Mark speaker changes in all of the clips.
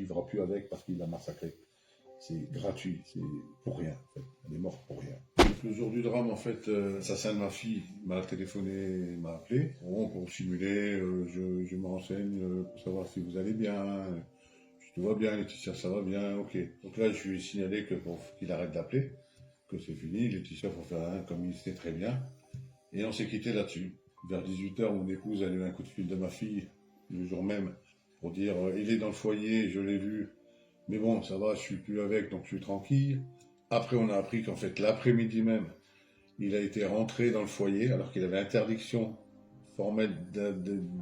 Speaker 1: vivra plus avec parce qu'il l'a massacrée. C'est gratuit, c'est pour rien, en fait. Elle est morte pour rien. Le jour du drame, en fait, l'assassin de ma fille m'a téléphoné, m'a appelé. Bon, pour simuler, je me renseigne pour savoir si vous allez bien. Tout va bien, Laetitia, ça va bien, ok. Donc là, je lui ai signalé qu'il arrête d'appeler, que c'est fini. Laetitia, faut faire un comme il sait très bien. Et on s'est quitté là-dessus. Vers 18h, mon épouse a eu un coup de fil de ma fille, le jour même, pour dire il est dans le foyer, je l'ai vu. Mais bon, ça va, je suis plus avec, donc je suis tranquille. Après, on a appris qu'en fait, l'après-midi même, il a été rentré dans le foyer, alors qu'il avait interdiction formelle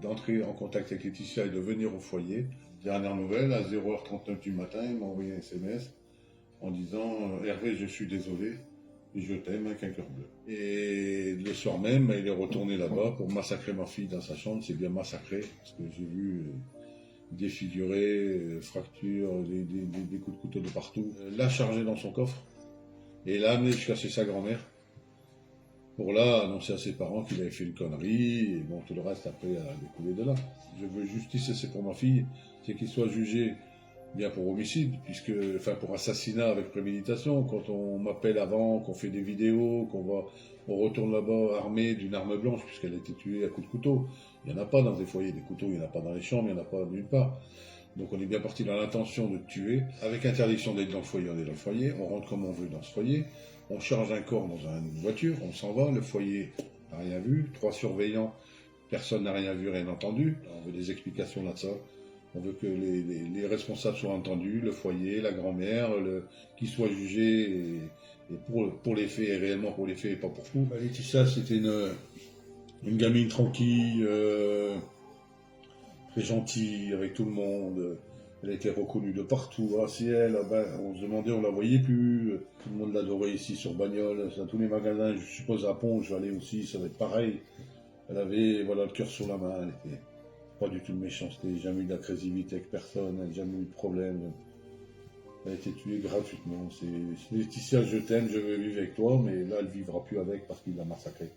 Speaker 1: d'entrer en contact avec Laetitia et de venir au foyer. Dernière nouvelle, à 0h39 du matin, il m'a envoyé un SMS en disant Hervé, je suis désolé, je t'aime avec un cœur bleu. Et le soir même, il est retourné là-bas pour massacrer ma fille dans sa chambre. C'est bien massacré, parce que j'ai vu défiguré, fractures, des coups de couteau de partout. L'a chargé dans son coffre et l'a amené jusqu'à chez sa grand-mère pour là annoncer à ses parents qu'il avait fait une connerie, et bon, tout le reste après a découlé de là. Je veux justice et c'est pour ma fille, c'est qu'il soit jugé bien pour homicide, pour assassinat avec préméditation. Quand on m'appelle avant, qu'on fait des vidéos, on retourne là-bas armé d'une arme blanche, puisqu'elle a été tuée à coups de couteau. Il n'y en a pas dans des foyers, des couteaux, il n'y en a pas dans les chambres, il n'y en a pas nulle part. Donc on est bien parti dans l'intention de tuer, avec interdiction d'être dans le foyer, on est dans le foyer, on rentre comme on veut dans ce foyer, on charge un corps dans une voiture, on s'en va, le foyer n'a rien vu, 3 surveillants, personne n'a rien vu, rien entendu. On veut des explications là de ça. On veut que les responsables soient entendus, le foyer, la grand-mère, qu'ils soient jugés et pour les faits, et réellement pour les faits et pas pour fou. Laetitia, c'était une gamine tranquille, très gentille avec tout le monde. Elle a été reconnue de partout. Ah, si elle, on se demandait, on la voyait plus. Tout le monde l'adorait ici sur Bagnoles, dans tous les magasins. Je suppose à Pont, je vais aller aussi, ça va être pareil. Elle avait le cœur sur la main. Elle était pas du tout de méchanceté, jamais eu d'agressivité avec personne, elle n'a jamais eu de problème. Elle a été tuée gratuitement. C'est Laetitia, je t'aime, je veux vivre avec toi, mais là, elle vivra plus avec parce qu'il l'a massacrée.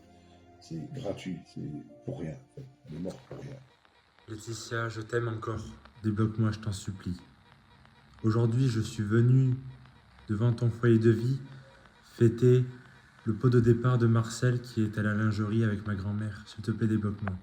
Speaker 1: C'est gratuit, c'est pour rien. En fait. Elle est morte pour rien.
Speaker 2: Laetitia, je t'aime encore. Débloque-moi, je t'en supplie. Aujourd'hui, je suis venu devant ton foyer de vie fêter le pot de départ de Marcel qui est à la lingerie avec ma grand-mère. S'il te plaît, débloque-moi.